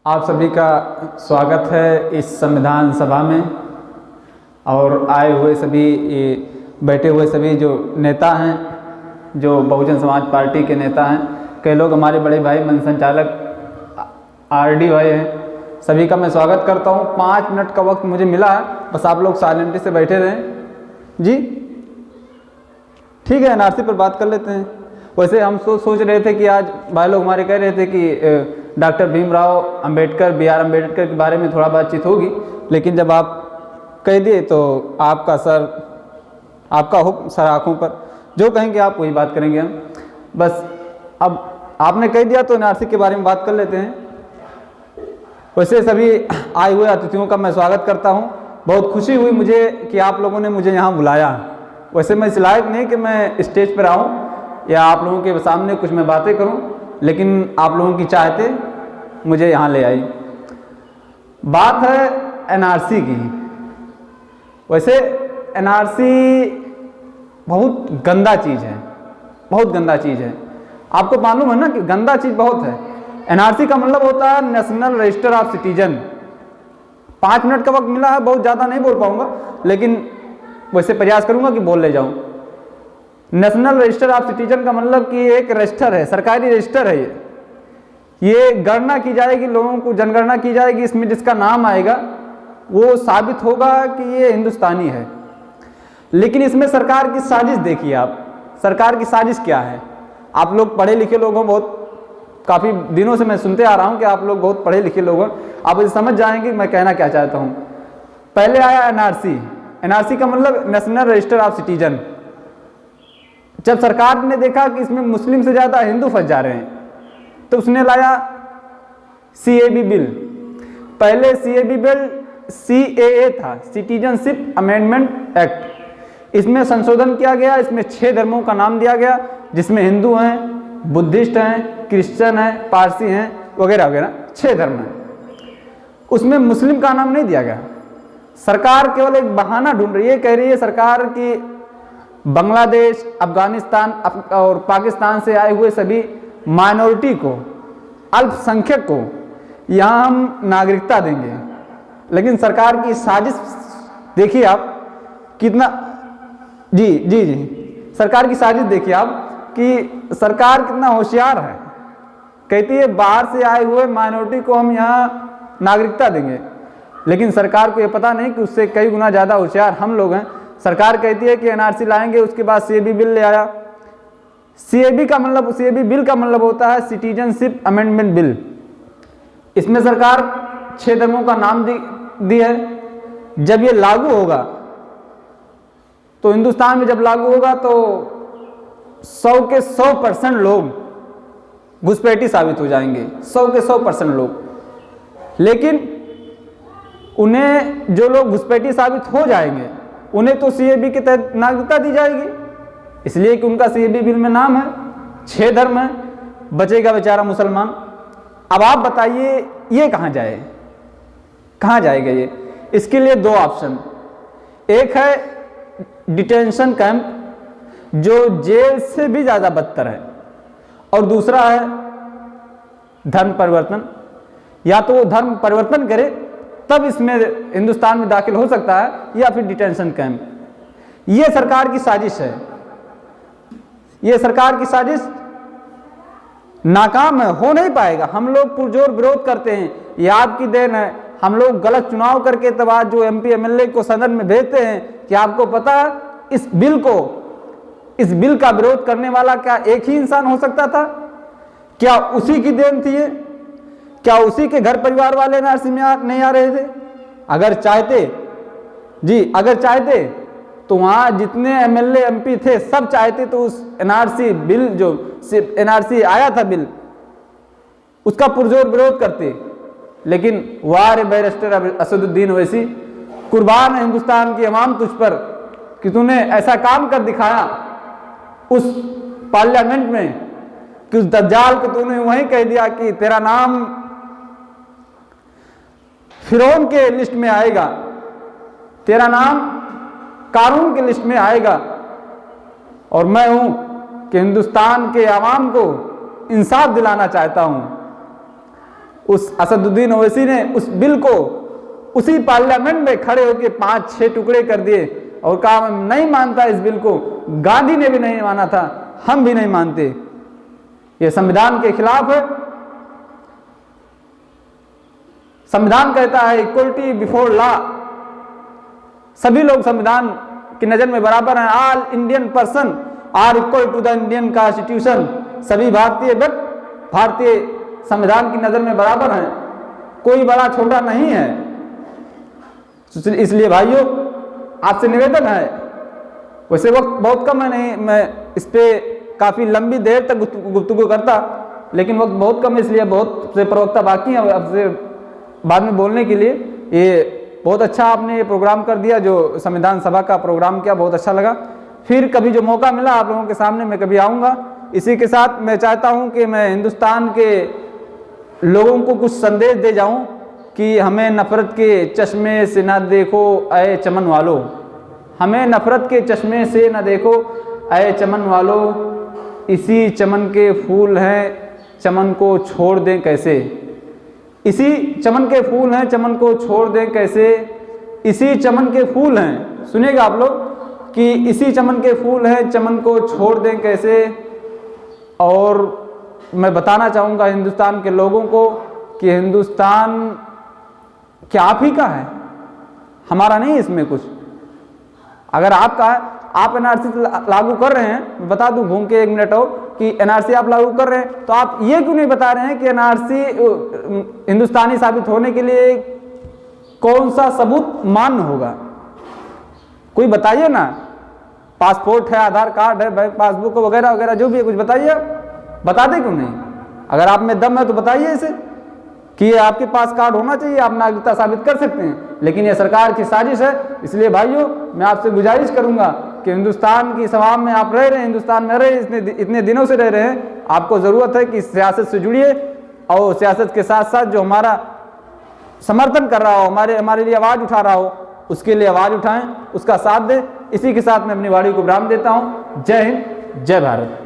आप सभी का स्वागत है इस संविधान सभा में और आए हुए सभी बैठे हुए सभी जो नेता हैं, जो बहुजन समाज पार्टी के नेता हैं, कई लोग हमारे बड़े भाई मंच संचालक आरडी भाई हैं, सभी का मैं स्वागत करता हूं। 5 मिनट का वक्त मुझे मिला है, बस आप लोग साइलेंटली से बैठे रहें जी। ठीक है, एनआरसी पर बात कर लेते हैं। वैसे हम सोच रहे थे कि आज भाई लोग हमारे कह रहे थे कि डॉक्टर भीमराव अंबेडकर, बी.आर. अम्बेडकर के बारे में थोड़ा बातचीत होगी, लेकिन जब आप कह दिए तो आपका हुक्म सर आँखों पर, जो कहेंगे आप वही बात करेंगे हम। बस अब आपने कह दिया तो एनआरसी के बारे में बात कर लेते हैं। वैसे सभी आए हुए अतिथियों का मैं स्वागत करता हूं। बहुत खुशी हुई मुझे कि आप लोगों ने मुझे यहाँ बुलाया। वैसे मैं इस लायक नहीं कि मैं स्टेज पर आऊँ या आप लोगों के सामने कुछ मैं बातें करूँ, लेकिन आप लोगों की चाहते मुझे यहाँ ले आई। बात है एनआरसी की। वैसे एनआरसी बहुत गंदा चीज़ है, बहुत गंदा चीज़ है। आपको मालूम है ना कि गंदा चीज़ बहुत है। एनआरसी का मतलब होता है national register of citizen. 5 minute का वक्त मिला है, बहुत ज़्यादा नहीं बोल पाऊँगा, लेकिन वैसे प्रयास करूँगा कि बोल ले जाऊँ। नेशनल रजिस्टर ऑफ सिटीजन का मतलब कि एक रजिस्टर है, सरकारी रजिस्टर है। ये गणना की जाएगी, लोगों को जनगणना की जाएगी। इसमें जिसका नाम आएगा वो साबित होगा कि ये हिंदुस्तानी है। लेकिन इसमें सरकार की साजिश देखिए आप। सरकार की साजिश क्या है? आप लोग पढ़े लिखे लोग हो, बहुत काफ़ी दिनों से मैं सुनते आ रहा हूँ कि आप लोग बहुत पढ़े लिखे लोग हो। आप इसे समझ जाएंगे मैं कहना क्या चाहता हूँ। पहले आया एनआरसी। एनआरसी का मतलब नेशनल रजिस्टर ऑफ सिटीजन। जब सरकार ने देखा कि इसमें मुस्लिम से ज़्यादा हिंदू फंस जा रहे हैं, तो उसने लाया सीएबी बिल। पहले सीएबी बिल सीएए था, सिटीजनशिप अमेंडमेंट एक्ट। इसमें संशोधन किया गया। इसमें 6 धर्मों का नाम दिया गया, जिसमें हिंदू हैं, बुद्धिस्ट हैं, क्रिश्चियन हैं, पारसी हैं, वगैरह वगैरह 6 धर्म हैं। उसमें मुस्लिम का नाम नहीं दिया गया। सरकार केवल एक बहाना ढूंढ रही है। कह रही है सरकार की बांग्लादेश, अफगानिस्तान और पाकिस्तान से आए हुए सभी माइनॉरिटी को, अल्पसंख्यक को यहाँ हम नागरिकता देंगे। लेकिन सरकार की साजिश देखिए आप कितना, जी सरकार की साजिश देखिए आप कि सरकार कितना होशियार है। कहती है बाहर से आए हुए माइनॉरिटी को हम यहाँ नागरिकता देंगे, लेकिन सरकार को ये पता नहीं कि उससे कई गुना ज़्यादा होशियार हम लोग हैं। सरकार कहती है कि एनआरसी लाएंगे, उसके बाद सीएबी बिल ले आया। सीएबी बिल का मतलब होता है सिटीजनशिप अमेंडमेंट बिल। इसमें सरकार 6 धर्मों का नाम दी है। जब ये लागू होगा तो हिंदुस्तान में जब लागू होगा तो 100 के 100% लोग घुसपैठी साबित हो जाएंगे। 100 के 100% लोग। लेकिन उन्हें जो लोग घुसपैठी साबित हो जाएंगे उन्हें तो सीएबी के तहत नागरिकता दी जाएगी, इसलिए कि उनका सीएबी बिल में नाम है। 6 धर्म है, बचेगा बेचारा मुसलमान। अब आप बताइए ये कहाँ जाए, कहाँ जाएगा ये? इसके लिए 2 ऑप्शन। एक है डिटेंशन कैंप, जो जेल से भी ज़्यादा बदतर है, और दूसरा है धर्म परिवर्तन। या तो वो धर्म परिवर्तन करे तब इसमें हिंदुस्तान में दाखिल हो सकता है, या फिर डिटेंशन कैंप। ये सरकार की साजिश है। ये सरकार की साजिश नाकाम है, हो नहीं पाएगा। हम लोग पुरजोर विरोध करते हैं, ये आपकी देन है। हम लोग गलत चुनाव करके तब आज जो एमपी एमएलए को सदन में भेजते हैं कि आपको पता है इस बिल का विरोध करने वाला क्या एक ही इंसान हो सकता था? क्या उसी की देन थी ये? क्या उसी के घर परिवार वाले एनआरसी में नहीं आ रहे थे? अगर चाहते तो वहां जितने एमएलए एमपी थे सब चाहते तो उस एनआरसी बिल, जो एनआरसी आया था बिल, उसका पुरजोर विरोध करते। लेकिन वाह रे बैरिस्टर असदुद्दीन ओवैसी, कुर्बान है हिंदुस्तान की अवाम तुझ पर कि तूने ऐसा काम कर दिखाया उस पार्लियामेंट में कि उस दज्जाल को तूने वहीं कह दिया कि तेरा नाम फिरौन के लिस्ट में आएगा, तेरा नाम कानून के लिस्ट में आएगा। और मैं हूं कि हिंदुस्तान के आवाम को इंसाफ दिलाना चाहता हूं। उस असदुद्दीन ओवैसी ने उस बिल को उसी पार्लियामेंट में खड़े होकर 5-6 टुकड़े कर दिए और कहा मैं नहीं मानता इस बिल को। गांधी ने भी नहीं माना था, हम भी नहीं मानते। यह संविधान के खिलाफ है। संविधान कहता है इक्वलिटी बिफोर लॉ, सभी लोग संविधान की नजर में बराबर हैं। All Indian person are equal to the Indian constitution, सभी भारतीय संविधान की नजर में बराबर हैं, कोई बड़ा छोटा नहीं है। इसलिए भाइयों आपसे निवेदन है, वैसे वक्त बहुत कम है, नहीं मैं इस पे काफी लंबी देर तक गुफ्तगू करता, लेकिन वक्त बहुत कम है, इसलिए बहुत से प्रवक्ता बाकी हैं आपसे बाद में बोलने के लिए। ये बहुत अच्छा आपने ये प्रोग्राम कर दिया, जो संविधान सभा का प्रोग्राम किया, बहुत अच्छा लगा। फिर कभी जो मौका मिला आप लोगों के सामने मैं कभी आऊँगा। इसी के साथ मैं चाहता हूँ कि मैं हिंदुस्तान के लोगों को कुछ संदेश दे जाऊँ कि हमें नफ़रत के चश्मे से न देखो ऐ चमन वालों, हमें नफ़रत के चश्मे से न देखो ऐ चमन वालों, इसी चमन के फूल हैं चमन को छोड़ दें कैसे, इसी चमन के फूल हैं चमन को छोड़ दें कैसे, इसी चमन के फूल हैं, सुनिएगा आप लोग कि इसी चमन के फूल हैं चमन को छोड़ दें कैसे। और मैं बताना चाहूँगा हिंदुस्तान के लोगों को कि हिंदुस्तान क्या आप ही का है, हमारा नहीं इसमें कुछ। अगर आपका है, आप एनआरसी लागू कर रहे हैं, मैं बता दूं घूम के 1 मिनट और कि एनआरसी आप लागू कर रहे हैं, तो आप ये क्यों नहीं बता रहे हैं कि एनआरसी हिंदुस्तानी साबित होने के लिए कौन सा सबूत मान्य होगा? कोई बताइए ना, पासपोर्ट है, आधार कार्ड है, बैंक पासबुक वगैरह वगैरह जो भी है, कुछ बताइए। आप बता दें क्यों नहीं? अगर आप में दम है तो बताइए इसे कि ये आपके पास कार्ड होना चाहिए, आप नागरिकता साबित कर सकते हैं। लेकिन ये सरकार की साजिश है। इसलिए भाइयों मैं आपसे गुजारिश करूंगा कि हिंदुस्तान की सभा में आप रह रहे हैं, हिंदुस्तान में रहे इतने दिनों से रह रहे हैं, आपको ज़रूरत है कि सियासत से जुड़िए और सियासत के साथ साथ जो हमारा समर्थन कर रहा हो, हमारे लिए आवाज़ उठा रहा हो, उसके लिए आवाज़ उठाएं, उसका साथ दें। इसी के साथ मैं अपनी वाणी को विराम देता हूँ। जय हिंद, जय भारत।